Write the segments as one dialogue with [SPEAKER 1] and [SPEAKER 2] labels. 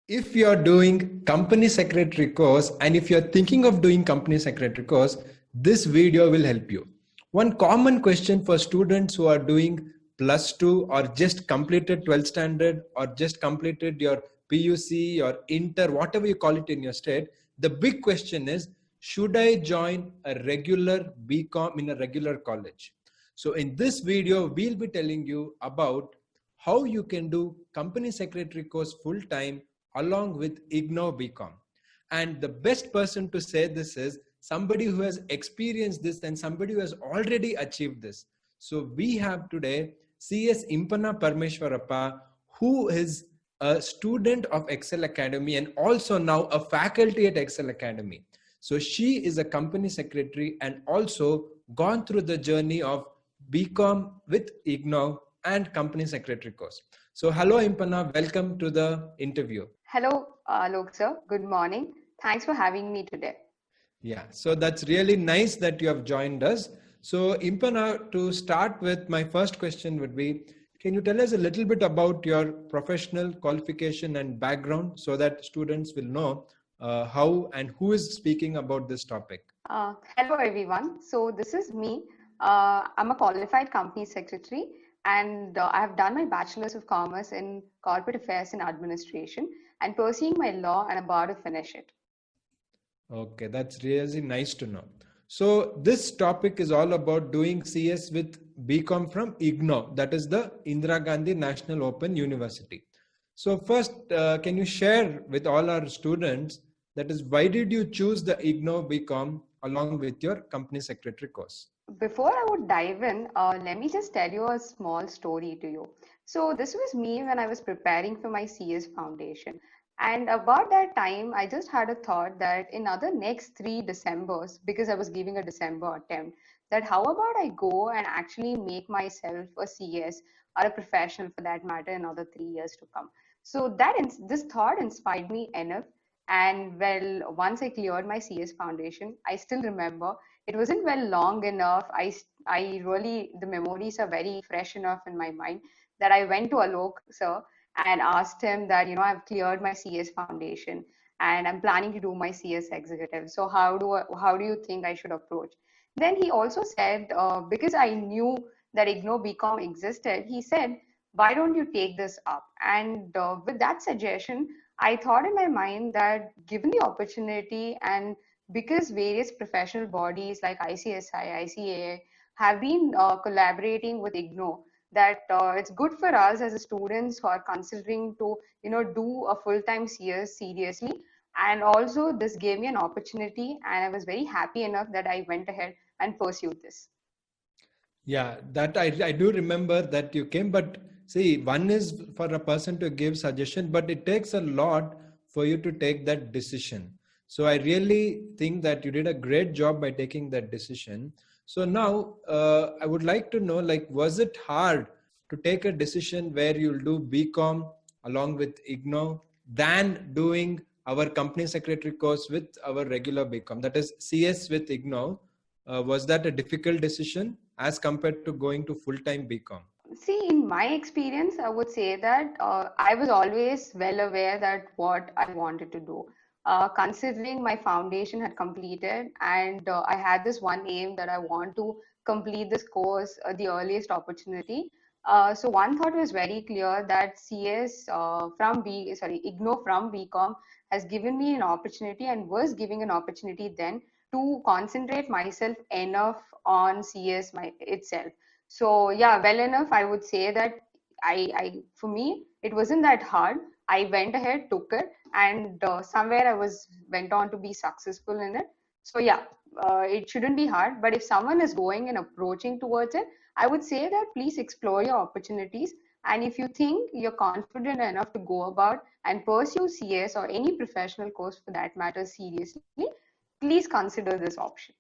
[SPEAKER 1] If you're doing company secretary course and if you're thinking of doing company secretary course, this video will help you. One common question for students who are doing plus 2 or just completed 12th standard or just completed your PUC or inter, whatever you call it in your state, the big question is, should I join a regular BCom in a regular college? So in this video, we'll be telling you about how you can do company secretary course full time along with IGNOU BCom. And the best person to say this is somebody who has experienced this and somebody who has already achieved this. So we have today CS Impana Parmeshwarappa, who is a student of Excel Academy and also now a faculty at Excel Academy. So she is a company secretary and also gone through the journey of BCom with IGNOU and company secretary course. So hello Impana, welcome to the interview.
[SPEAKER 2] Hello, Lok sir. Good morning. Thanks for having me today.
[SPEAKER 1] Yeah, so that's really nice that you have joined us. So Impana, to start with, my first question would be, can you tell us a little bit about your professional qualification and background so that students will know how and who is speaking about this topic?
[SPEAKER 2] Hello, everyone. So this is me. I'm a qualified company secretary and I have done my Bachelor's of Commerce in Corporate Affairs and Administration and pursuing my law and about to finish it.
[SPEAKER 1] Okay, that's really nice to know. So this topic is all about doing CS with BCom from IGNOU, that is the Indira Gandhi National Open University. So first, can you share with all our students, that is, why did you choose the IGNOU BCom along with your company secretary course?
[SPEAKER 2] Before I would dive in, let me just tell you a small story to you. So this was me when I was preparing for my CS foundation. And about that time, I just had a thought that in other next 3 Decembers, because I was giving a December attempt, that how about I go and actually make myself a CS or a professional for that matter in another 3 years to come. So this thought inspired me enough. And well, once I cleared my CS foundation, I still remember it wasn't well long enough. I really, the memories are very fresh enough in my mind that I went to Alok sir and asked him that, I've cleared my CS foundation and I'm planning to do my CS executive. So how do you think I should approach? Then he also said, because I knew that IGNOU BCom existed, he said, why don't you take this up? And with that suggestion, I thought in my mind that given the opportunity and because various professional bodies like ICSI, ICAI have been collaborating with IGNOU, that it's good for us as a students who are considering to do a full-time CS seriously. And also this gave me an opportunity and I was very happy enough that I went ahead and pursued this.
[SPEAKER 1] Yeah, that I do remember that you came, but see, one is for a person to give suggestion, but it takes a lot for you to take that decision. So I really think that you did a great job by taking that decision. So now I would like to know, like, was it hard to take a decision where you'll do BCom along with IGNOU than doing our company secretary course with our regular BCom, that is CS with IGNOU? Was that a difficult decision as compared to going to full-time BCom?
[SPEAKER 2] See, in my experience, I would say that I was always well aware that what I wanted to do. Considering my foundation had completed and I had this one aim that I want to complete this course the earliest opportunity. So one thought was very clear that CS IGNOU from BCom has given me an opportunity and was giving an opportunity then to concentrate myself enough on CS itself. So yeah, well enough, I would say that for me, it wasn't that hard. I went ahead, took it, and somewhere went on to be successful in it. So yeah, it shouldn't be hard. But if someone is going and approaching towards it, I would say that please explore your opportunities. And if you think you're confident enough to go about and pursue CS or any professional course for that matter seriously, please consider this option.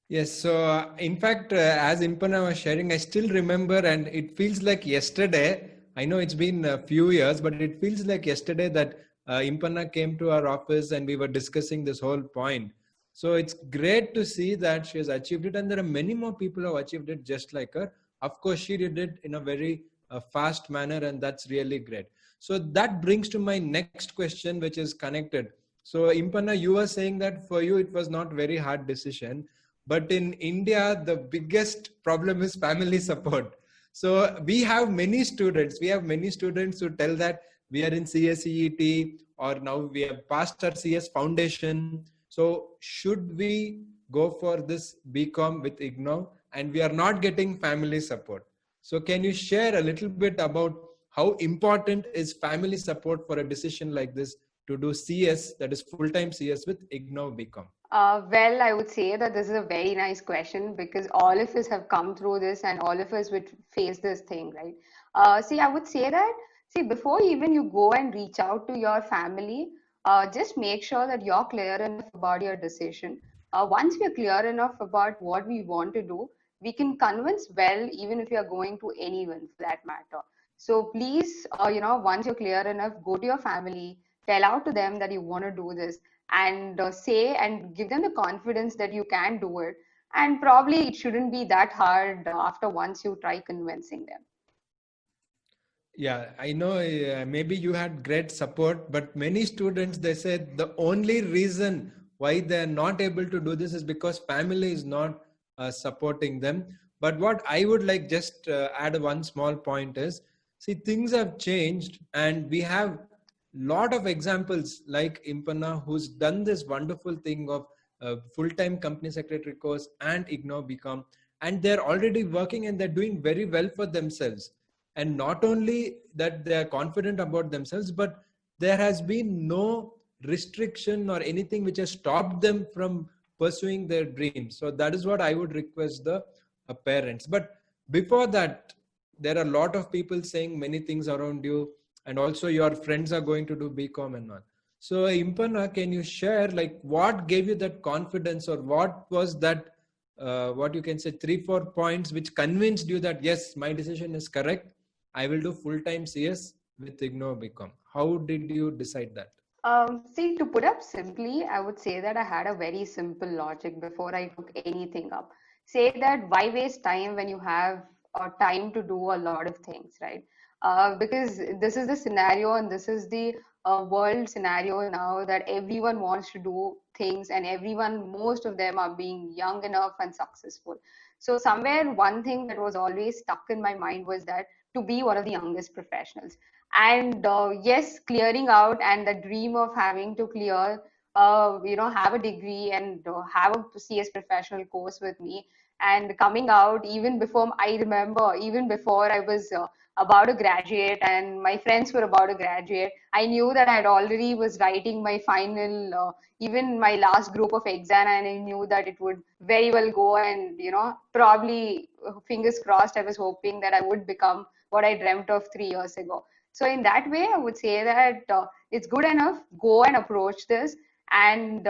[SPEAKER 1] Yes, so in fact, as Impana was sharing, I still remember, and it feels like yesterday. I know it's been a few years, but it feels like yesterday that Impana came to our office and we were discussing this whole point. So it's great to see that she has achieved it, and there are many more people who have achieved it just like her. Of course, she did it in a very fast manner, and that's really great. So that brings to my next question, which is connected. So Impanna, you were saying that for you it was not very hard decision, but in India the biggest problem is family support. So we have many students who tell that we are in CSEET or now we have passed our CS foundation. So should we go for this BCom with IGNOU, and we are not getting family support? So can you share a little bit about how important is family support for a decision like this to do CS, that is full-time CS with IGNOU BCom?
[SPEAKER 2] Well, I would say that this is a very nice question because all of us have come through this and all of us would face this thing, right? See, I would say that, see, before even you go and reach out to your family, just make sure that you're clear enough about your decision. Once we're clear enough about what we want to do, we can convince well, even if you're going to anyone for that matter. So please, once you're clear enough, go to your family, tell out to them that you want to do this and say and give them the confidence that you can do it. And probably it shouldn't be that hard after once you try convincing them.
[SPEAKER 1] Yeah, I know maybe you had great support, but many students, they said the only reason why they're not able to do this is because family is not supporting them. But what I would like just add one small point is, see, things have changed and we have lot of examples like Impanna, who's done this wonderful thing of full-time company secretary course and IGNOU BCom, and they're already working and they're doing very well for themselves. And not only that they are confident about themselves, but there has been no restriction or anything which has stopped them from pursuing their dreams. So that is what I would request the parents. But before that, there are a lot of people saying many things around you, and also your friends are going to do BCom and all. So Impanna, can you share like what gave you that confidence, or what was that, what you can say 3-4 points which convinced you that yes, my decision is correct, I will do full-time CS with IGNOU BCom? How did you decide that?
[SPEAKER 2] See, to put up simply, I would say that I had a very simple logic before I took anything up. Say that why waste time when you have time to do a lot of things, right? Because this is the scenario and this is the world scenario now that everyone wants to do things and everyone, most of them are being young enough and successful. So somewhere one thing that was always stuck in my mind was that to be one of the youngest professionals. And yes, clearing out and the dream of having to clear, have a degree and have a CS professional course with me and coming out even before, I remember, even before I was about to graduate and my friends were about to graduate, I knew that I had already was writing my final, even my last group of exam, and I knew that it would very well go and, probably fingers crossed, I was hoping that I would become what I dreamt of 3 years ago. So in that way, I would say that it's good enough. Go and approach this. And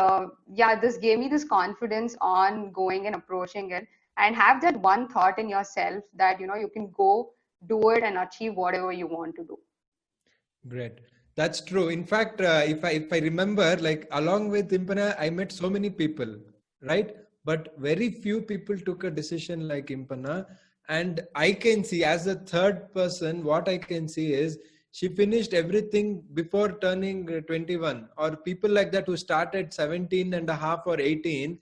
[SPEAKER 2] yeah, this gave me this confidence on going and approaching it and have that one thought in yourself that, you can go do it and achieve whatever you want to do.
[SPEAKER 1] Great. That's true. In fact, if I remember, like along with Impanna, I met so many people, right? But very few people took a decision like Impanna. And I can see as a third person, what I can see is she finished everything before turning 21, or people like that who started 17 and a half or 18.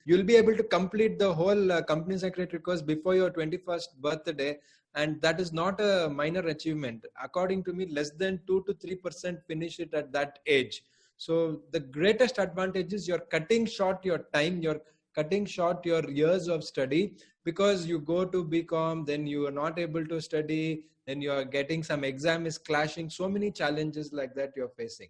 [SPEAKER 1] You'll be able to complete the whole company secretary course before your 21st birthday. And that is not a minor achievement. According to me, less than 2 to 3% finish it at that age. So the greatest advantage is you're cutting short your time, you're cutting short your years of study, because you go to BCom, then you are not able to study, then you are getting some exam is clashing, so many challenges like that you're facing.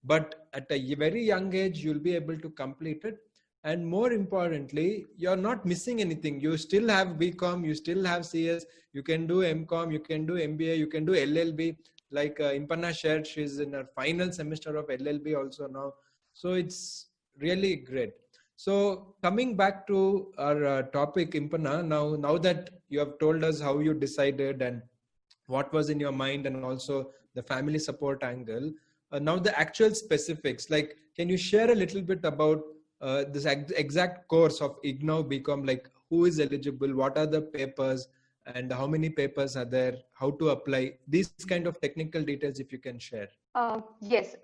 [SPEAKER 1] But at a very young age, you'll be able to complete it. And more importantly, you're not missing anything. You still have BCom, you still have CS, you can do MCom, you can do MBA, you can do LLB. Like Impanna shared, she's in her final semester of LLB also now. So it's really great. So coming back to our topic, Impanna, now that you have told us how you decided and what was in your mind and also the family support angle, now the actual specifics, like can you share a little bit about this exact course of IGNOU BCom, like who is eligible, what are the papers, and how many papers are there, how to apply, these kind of technical details if you can share.
[SPEAKER 2] Yes.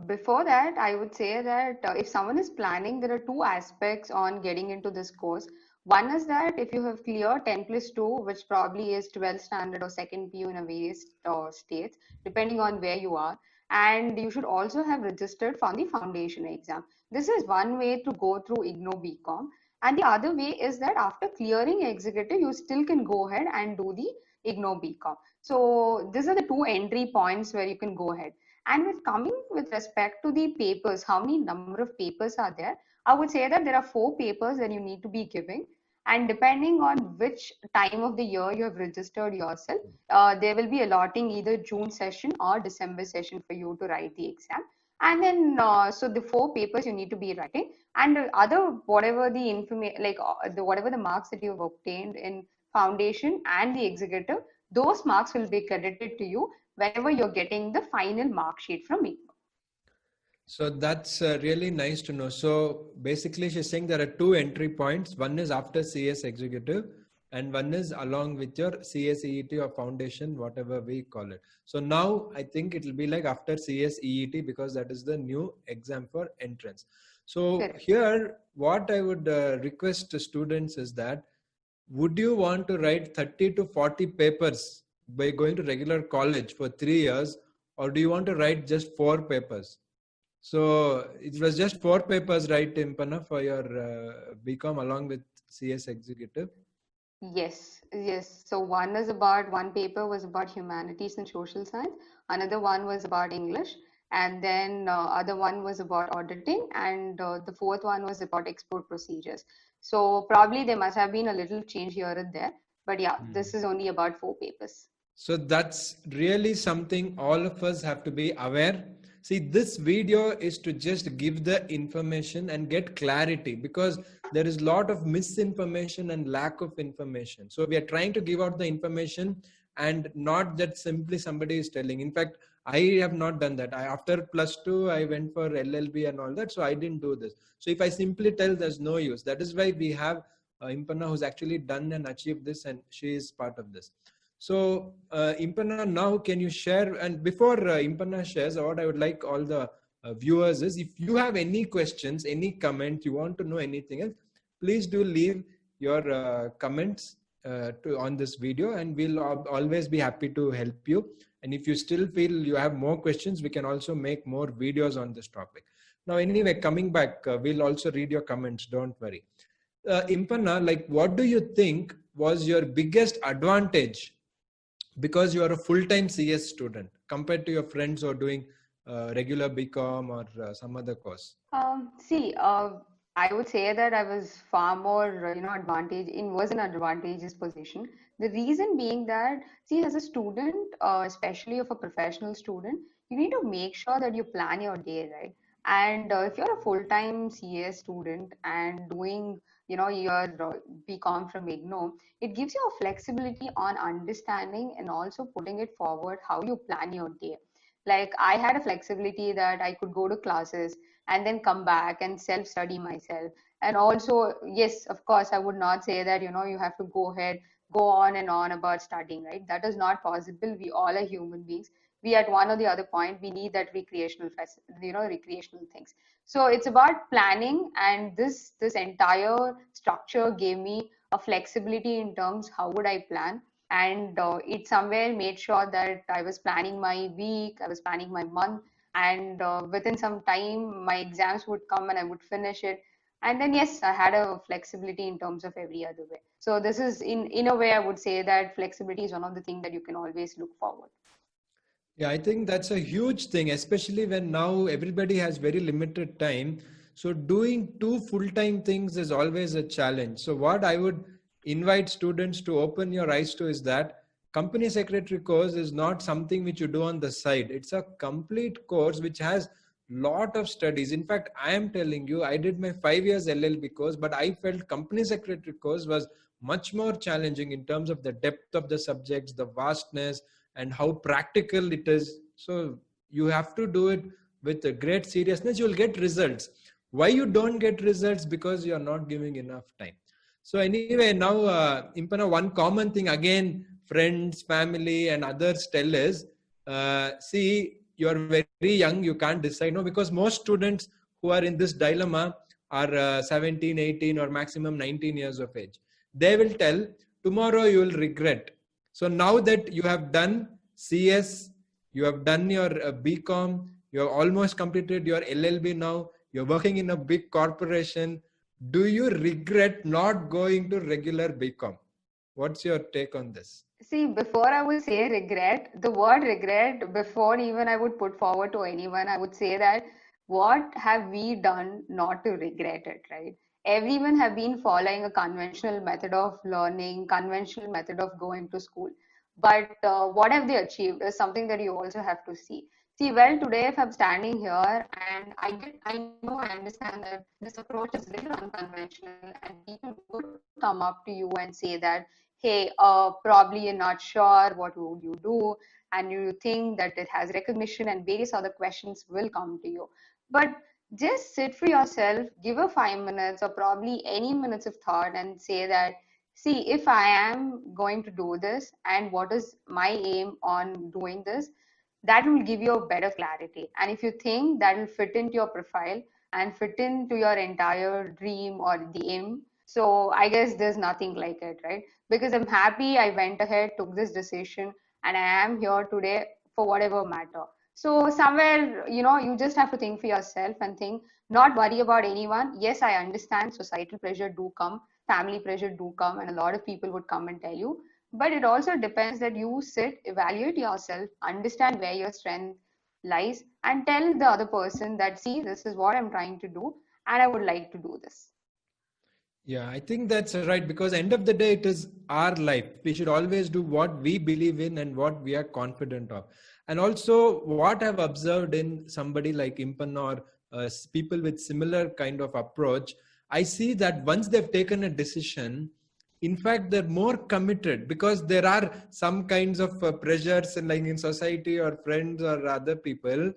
[SPEAKER 2] Before that, I would say that if someone is planning, there are two aspects on getting into this course. One is that if you have cleared 10 plus 2, which probably is 12th standard or second PU in a various states, depending on where you are, and you should also have registered for the foundation exam. This is one way to go through IGNOU BCom. And the other way is that after clearing executive, you still can go ahead and do the IGNOU BCom. So these are the two entry points where you can go ahead. And with coming with respect to the papers, how many number of papers are there? I would say that there are 4 papers that you need to be giving. And depending on which time of the year you have registered yourself, they will be allotting either June session or December session for you to write the exam. And then, so the 4 papers you need to be writing, and other whatever the information, like whatever the marks that you have obtained in foundation and the executive, those marks will be credited to you whenever you're getting the final mark sheet from me.
[SPEAKER 1] So that's really nice to know. So basically she's saying there are 2 entry points. One is after CS executive and one is along with your CS EET or foundation, whatever we call it. So now I think it will be like after CS EET because that is the new exam for entrance. So
[SPEAKER 2] Correct.
[SPEAKER 1] Here, what I would request to students is that, would you want to write 30 to 40 papers by going to regular college for 3 years, or do you want to write just 4 papers? So it was just 4 papers, right, Impana, for your BCom along with CS executive?
[SPEAKER 2] Yes. So one paper was about humanities and social science. Another one was about English. And then other one was about auditing. And the fourth one was about export procedures. So probably there must have been a little change here and there. But yeah, this is only about 4 papers.
[SPEAKER 1] So that's really something all of us have to be aware. See, this video is to just give the information and get clarity, because there is a lot of misinformation and lack of information. So we are trying to give out the information, and not that simply somebody is telling. In fact, I have not done that. After +2, I went for LLB and all that. So I didn't do this. So if I simply tell, there's no use. That is why we have Impana, who's actually done and achieved this, and she is part of this. So Impana, now can you share, and before Impana shares, what I would like all the viewers is, if you have any questions, any comment, you want to know anything else, please do leave your comments on this video, and we'll always be happy to help you. And if you still feel you have more questions, we can also make more videos on this topic. Now, anyway, coming back, we'll also read your comments, don't worry. Impana, like, what do you think was your biggest advantage because you are a full-time CS student compared to your friends who are doing regular BCom or some other course?
[SPEAKER 2] I would say that I was far more, was in an advantageous position. The reason being that, see, as a student, especially of a professional student, you need to make sure that you plan your day, right? And if you're a full-time CS student and doing, your BCom from IGNOU, it gives you a flexibility on understanding and also putting it forward how you plan your day. Like I had a flexibility that I could go to classes and then come back and self-study myself. And also, yes, of course, I would not say that, you have to go ahead, go on and on about studying, right? That is not possible. We all are human beings. We at one or the other point, we need that recreational things. So it's about planning, and this entire structure gave me a flexibility in terms how would I plan. And it somewhere made sure that I was planning my week, I was planning my month, and within some time my exams would come and I would finish it. And then yes, I had a flexibility in terms of every other way. So this is in a way I would say that flexibility is one of the things that you can always look forward.
[SPEAKER 1] Yeah, I think that's a huge thing, especially when now everybody has very limited time. So doing 2 full-time things is always a challenge. So what I would invite students to open your eyes to is that company secretary course is not something which you do on the side. It's a complete course which has lot of studies. In fact, I am telling you, I did my 5 years LLB course, but I felt company secretary course was much more challenging in terms of the depth of the subjects, the vastness, and how practical it is. So you have to do it with a great seriousness. You'll get results. Why you don't get results? Because you're not giving enough time. So anyway, now Impana, one common thing again, friends, family, and others tell is, see, you're very young, you can't decide. No, because most students who are in this dilemma are 17, 18, or maximum 19 years of age. They will tell, tomorrow you will regret. So now that you have done CS, you have done your BCom, you have almost completed your LLB now, you're working in a big corporation. Do you regret not going to regular BCom? What's your take on this?
[SPEAKER 2] See, before I would say regret, the word regret, before even I would put forward to anyone, I would say that what have we done not to regret it, right? Everyone have been following a conventional method of learning, conventional method of going to school. But what have they achieved is something that you also have to see. See, well, today if I'm standing here and I know, I understand that this approach is little unconventional, and people would come up to you and say that, hey, probably you're not sure what would you do, and you think that it has recognition, and various other questions will come to you. But just sit for yourself, give a 5 minutes or probably any minutes of thought, and say that, see, if I am going to do this and what is my aim on doing this, that will give you a better clarity. And if you think that will fit into your profile and fit into your entire dream or the aim, so I guess there's nothing like it, right? Because I'm happy I went ahead, took this decision, and I am here today for whatever matter. So somewhere, you just have to think for yourself and think, not worry about anyone. Yes, I understand societal pressure do come, family pressure do come, and a lot of people would come and tell you. But it also depends that you sit, evaluate yourself, understand where your strength lies, and tell the other person that, see, this is what I'm trying to do, and I would like to do this.
[SPEAKER 1] Yeah, I think that's right, because end of the day, it is our life. We should always do what we believe in and what we are confident of. And also what I've observed in somebody like Impan or people with similar kind of approach, I see that once they've taken a decision, in fact, they're more committed, because there are some kinds of pressures in society or friends or other people.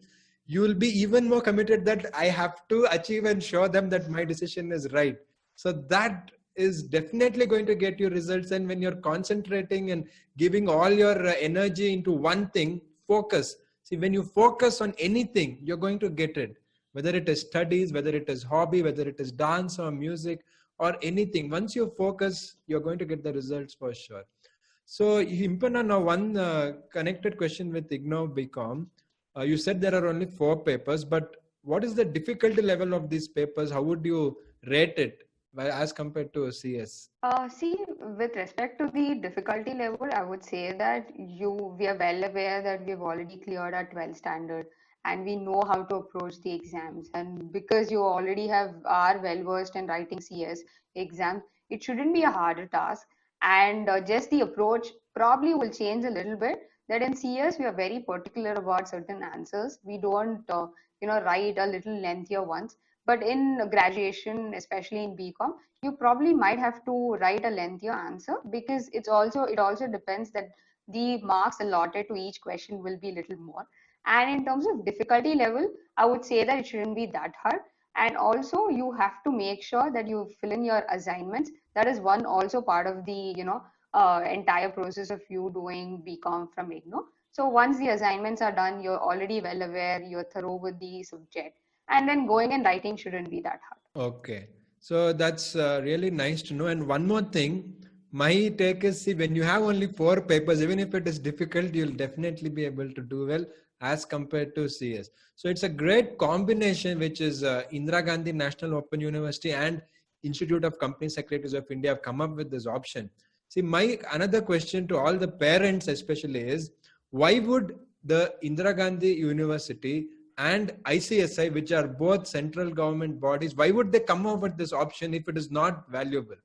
[SPEAKER 1] You will be even more committed that I have to achieve and show them that my decision is right. So that is definitely going to get you results. And when you're concentrating and giving all your energy into one thing, focus. See, when you focus on anything, you're going to get it. Whether it is studies, whether it is hobby, whether it is dance or music or anything. Once you focus, you're going to get the results for sure. So, Impana, now one connected question with IGNOU BCom. You said there are only 4 papers, but what is the difficulty level of these papers? How would you rate it as compared to CS?
[SPEAKER 2] See, with respect to the difficulty level, I would say that we are well aware that we've already cleared our 12 standard and we know how to approach the exams. And because you already are well versed in writing CS exams, it shouldn't be a harder task. And just the approach probably will change a little bit. That in CS, we are very particular about certain answers. We don't, write a little lengthier ones. But in graduation, especially in BCom, you probably might have to write a lengthier answer, because it also depends that the marks allotted to each question will be a little more. And in terms of difficulty level, I would say that it shouldn't be that hard. And also you have to make sure that you fill in your assignments. That is one also part of the entire process of you doing BCom from IGNOU. So once the assignments are done, you're already well aware, you're thorough with the subject, and then going and writing shouldn't be that hard.
[SPEAKER 1] Okay. So that's really nice to know. And one more thing, my take is, see, when you have only 4 papers, even if it is difficult, you'll definitely be able to do well as compared to CS. So it's a great combination, which is Indira Gandhi National Open University and Institute of Company Secretaries of India have come up with this option. See, my another question to all the parents especially is, why would the Indira Gandhi University and ICSI, which are both central government bodies, why would they come up with this option if it is not valuable?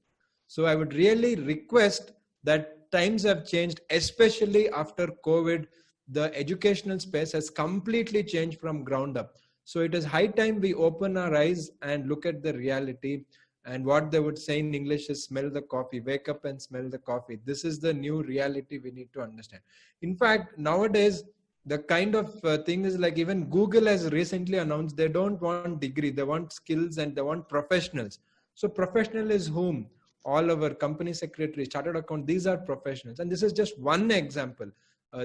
[SPEAKER 1] So I would really request that times have changed, especially after COVID. The educational space has completely changed from ground up. So it is high time we open our eyes and look at the reality. And what they would say in English is smell the coffee, wake up and smell the coffee. This is the new reality we need to understand. In fact, nowadays, the kind of thing is like, even Google has recently announced they don't want degree, they want skills and they want professionals. So professional is whom? all our company secretaries, chartered account, these are professionals. And this is just one example.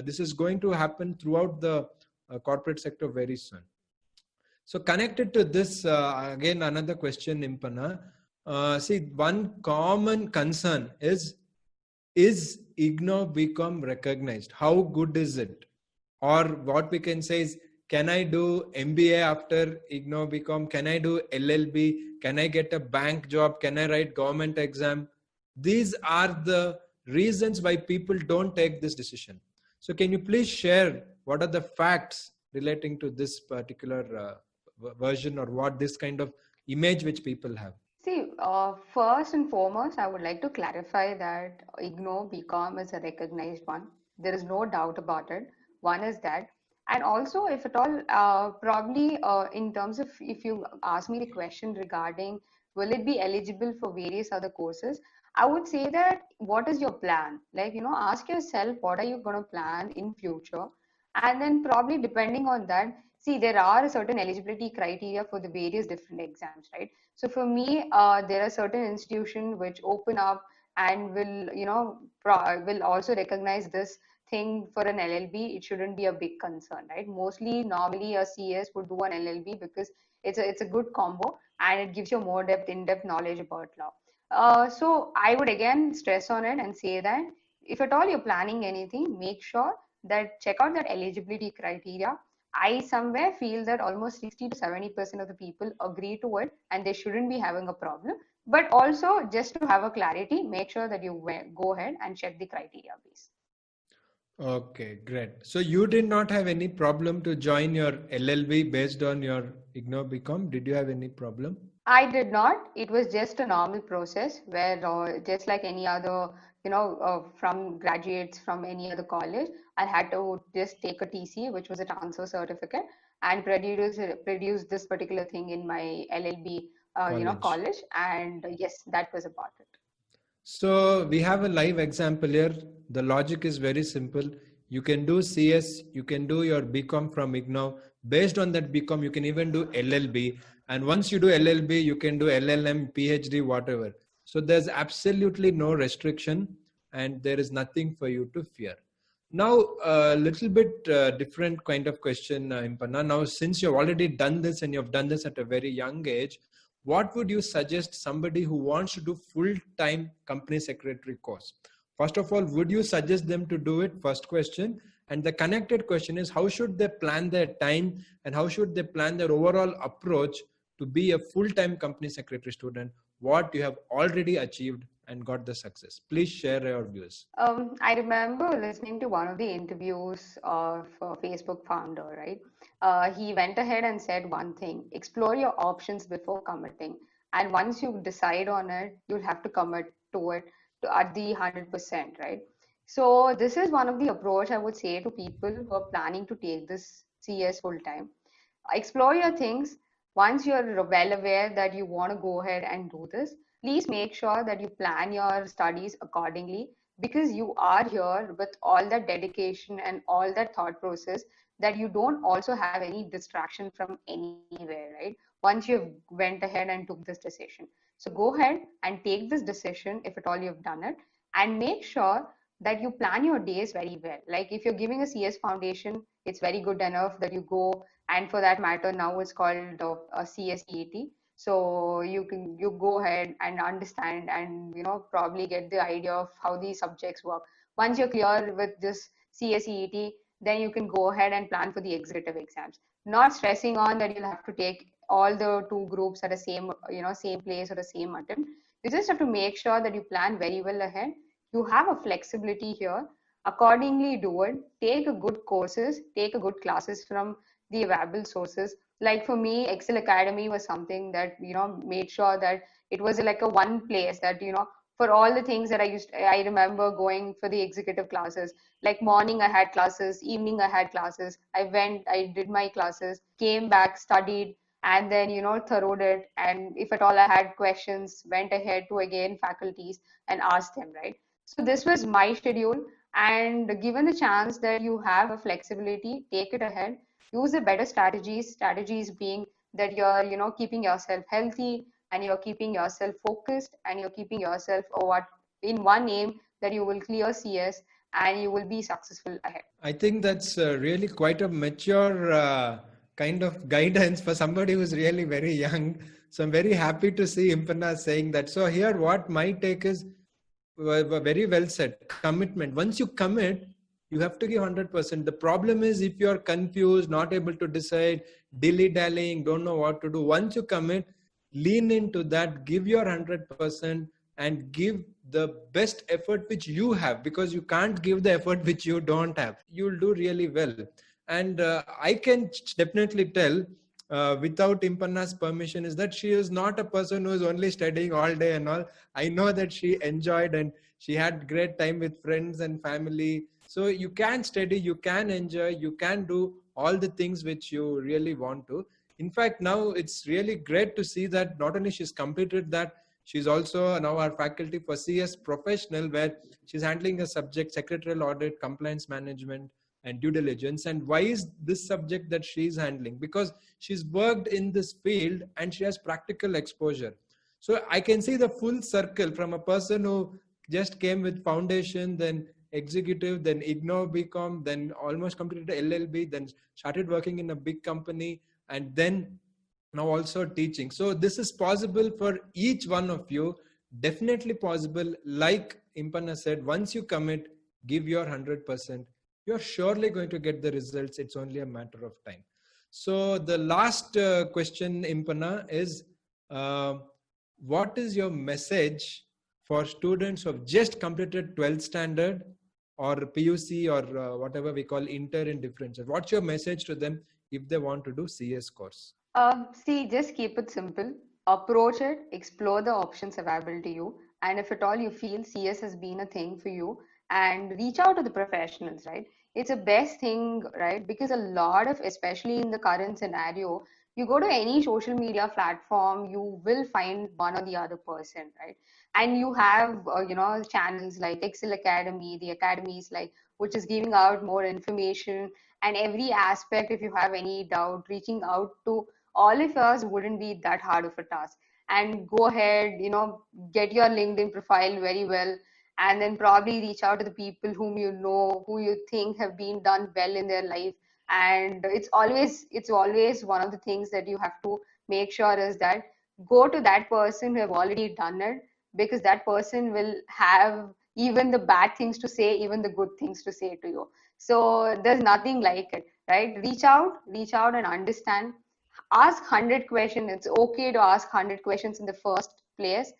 [SPEAKER 1] This is going to happen throughout the corporate sector very soon. So connected to this, again, another question, Impana. See, one common concern is IGNOU become recognized? How good is it? Or what we can say is, can I do MBA after IGNOU become? Can I do LLB? Can I get a bank job? Can I write government exam? These are the reasons why people don't take this decision. So can you please share what are the facts relating to this particular version, or what this kind of image which people have?
[SPEAKER 2] See, first and foremost, I would like to clarify that IGNOU BCom is a recognized one. There is no doubt about it. One is that. And also, if at all, probably in terms of if you ask me the question regarding will it be eligible for various other courses, I would say that what is your plan? Like, ask yourself what are you going to plan in future? And then probably depending on that, see, there are certain eligibility criteria for the various different exams, right? So for me, there are certain institutions which open up and will, will also recognize this thing for an LLB. It shouldn't be a big concern, right? Mostly, normally, a CS would do an LLB because it's a good combo and it gives you more in-depth knowledge about law. So I would again stress on it and say that if at all you're planning anything, make sure that check out that eligibility criteria. I somewhere feel that almost 60 to 70% of the people agree to it and they shouldn't be having a problem. But also, just to have a clarity, make sure that you go ahead and check the criteria base.
[SPEAKER 1] Okay, great. So you did not have any problem to join your LLB based on your IGNOU BCom? Did you have any problem?
[SPEAKER 2] I did not. It was just a normal process where, just like any other, from graduates from any other college, I had to just take a TC, which was a transfer certificate, and produce this particular thing in my LLB, college. And yes, that was about it.
[SPEAKER 1] So we have a live example here. The logic is very simple. You can do CS, you can do your BCom from IGNOU. Based on that BCom, you can even do LLB. And once you do LLB, you can do LLM, PhD, whatever. So there's absolutely no restriction and there is nothing for you to fear. Now, a little bit different kind of question, Impana. Now, since you've already done this and you've done this at a very young age, what would you suggest somebody who wants to do full-time company secretary course? First of all, would you suggest them to do it? First question. And the connected question is, how should they plan their time and how should they plan their overall approach to be a full-time company secretary student? What you have already achieved and got the success. Please share your views.
[SPEAKER 2] I remember listening to one of the interviews of a Facebook founder, right? He went ahead and said one thing: explore your options before committing. And once you decide on it, you'll have to commit to it at the 100%, right? So this is one of the approach I would say to people who are planning to take this CS full time. Explore your things. Once you're well aware that you want to go ahead and do this, please make sure that you plan your studies accordingly, because you are here with all that dedication and all that thought process, that you don't also have any distraction from anywhere, right? Once you've went ahead and took this decision. So go ahead and take this decision if at all you've done it, and make sure that you plan your days very well. Like if you're giving a CS foundation, it's very good enough that you go, and for that matter, now it's called a CSEAT. So you go ahead and understand and probably get the idea of how these subjects work. Once you're clear with this CSEAT, then you can go ahead and plan for the executive exams. Not stressing on that you'll have to take all the two groups at the same place or the same attempt. You just have to make sure that you plan very well ahead. You have a flexibility here. Accordingly, do it. Take a good courses, take a good classes from the available sources. Like for me, Excel Academy was something that made sure that it was like a one place that for all the things that I remember going for the executive classes. Like morning I had classes, evening I had classes. I did my classes, came back, studied, and then thoroughly it. And if at all I had questions, went ahead to again faculties and asked them, right? So this was my schedule, and given the chance that you have a flexibility, take it ahead. Use the better strategies being that you're keeping yourself healthy and you're keeping yourself focused and you're keeping yourself in one aim that you will clear CS and you will be successful ahead.
[SPEAKER 1] I think that's really quite a mature kind of guidance for somebody who's really very young. So I'm very happy to see Impanna saying that. So here, what my take is very well said. Commitment. Once you commit, you have to give 100%. The problem is if you're confused, not able to decide, dilly-dallying, don't know what to do. Once you commit, lean into that, give your 100%, and give the best effort which you have, because you can't give the effort which you don't have. You'll do really well. And I can definitely tell without Impanna's permission is that she is not a person who is only studying all day and all. I know that she enjoyed and she had great time with friends and family. So you can study, you can enjoy, you can do all the things which you really want to. In fact, now it's really great to see that not only she's completed that, she's also now our faculty for CS professional, where she's handling a subject, secretarial audit, compliance management, and due diligence. And why is this subject that she's handling? Because she's worked in this field and she has practical exposure. So I can see the full circle from a person who just came with foundation, then executive, then IGNOU BCom, then almost completed LLB, then started working in a big company, and then now also teaching. So this is possible for each one of you, definitely possible. Like Impanna said, once you commit, give your 100%, you're surely going to get the results. It's only a matter of time. So the last question, Impanna, is what is your message for students who have just completed 12th standard or PUC or whatever we call inter and differential? What's your message to them if they want to do CS course?
[SPEAKER 2] See, just keep it simple. Approach it, explore the options available to you. And if at all you feel CS has been a thing for you, and reach out to the professionals, right? It's a best thing, right? Because a lot of, especially in the current scenario, you go to any social media platform, you will find one or the other person, right? And you have, channels like Excel Academy, the academies like, which is giving out more information and every aspect. If you have any doubt, reaching out to all of us wouldn't be that hard of a task. And go ahead, get your LinkedIn profile very well, and then probably reach out to the people whom you know, who you think have been done well in their life. And it's always one of the things that you have to make sure is that go to that person who have already done it, because that person will have even the bad things to say, even the good things to say to you. So there's nothing like it, right? Reach out and understand. Ask 100 questions. It's okay to ask 100 questions in the first place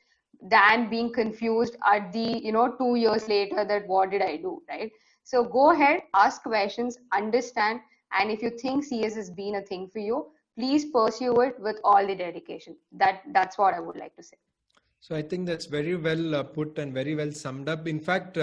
[SPEAKER 2] than being confused at the 2 years later that what did I do, right? So go ahead, ask questions, understand, and if you think CS has been a thing for you, please pursue it with all the dedication. That's what I would like to say.
[SPEAKER 1] So I think that's very well put and very well summed up. In fact,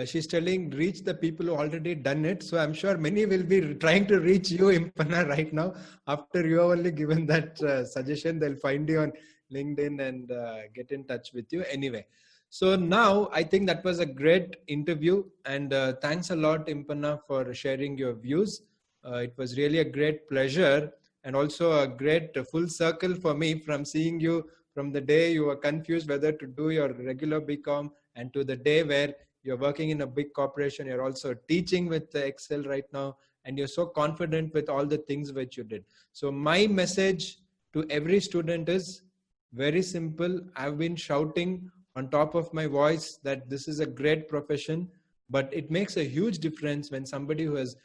[SPEAKER 1] she's telling reach the people who already done it. So I'm sure many will be trying to reach you, Impanna, right now. After you have only given that suggestion, they'll find you on LinkedIn and get in touch with you anyway. So now I think that was a great interview, and thanks a lot, Impanna, for sharing your views. It was really a great pleasure and also a great full circle for me from seeing you from the day you were confused whether to do your regular BCom and to the day where you're working in a big corporation. You're also teaching with Excel right now, and you're so confident with all the things which you did. So my message to every student is very simple. I've been shouting on top of my voice that this is a great profession, but it makes a huge difference when somebody who has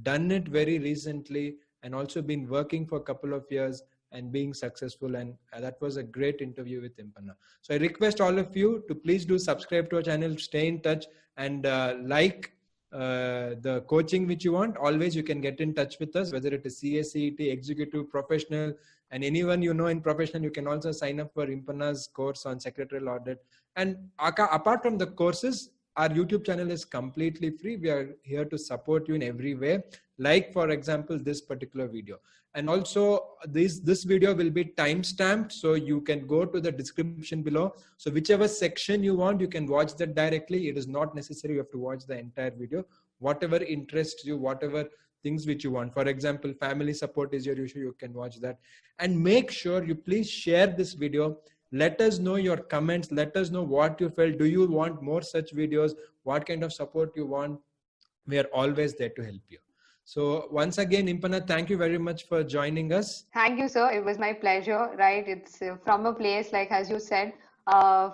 [SPEAKER 1] done it very recently and also been working for a couple of years and being successful. And that was a great interview with Impanna. So I request all of you to please do subscribe to our channel, stay in touch, and like the coaching which you want. Always you can get in touch with us, whether it is CACET, executive, professional, and anyone you know in professional. You can also sign up for Impanna's course on secretarial audit. And apart from the courses, our YouTube channel is completely free. We are here to support you in every way. Like, for example, this particular video. And also this video will be time-stamped, so you can go to the description below. So whichever section you want, you can watch that directly. It is not necessary you have to watch the entire video. Whatever interests you, whatever things which you want. For example, family support is your issue, you can watch that. And make sure you please share this video Let us know your comments. Let us know what you felt. Do you want more such videos? What kind of support you want? We are always there to help you. So once again, Impana, thank you very much for joining us.
[SPEAKER 2] Thank you, sir. It was my pleasure, right? It's from a place, like as you said,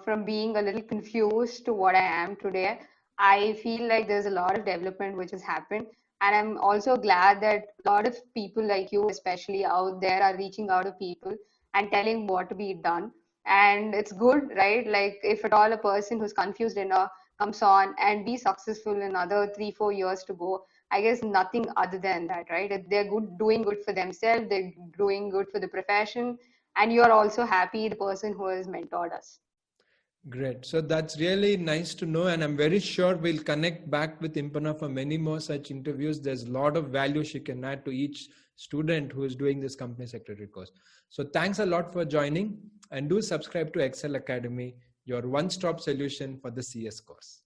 [SPEAKER 2] from being a little confused to what I am today. I feel like there's a lot of development which has happened. And I'm also glad that a lot of people like you, especially out there, are reaching out to people and telling what to be done. And it's good, right? Like if at all a person who's confused enough comes on and be successful in another 3, 4 years to go, I guess nothing other than that, right? If they're good, doing good for themselves, they're doing good for the profession, and you're also happy, the person who has mentored us.
[SPEAKER 1] Great. So that's really nice to know. And I'm very sure we'll connect back with Impana for many more such interviews. There's a lot of value she can add to each student who is doing this company secretary course. So thanks a lot for joining, and do subscribe to Excel Academy, your one-stop solution for the CS course.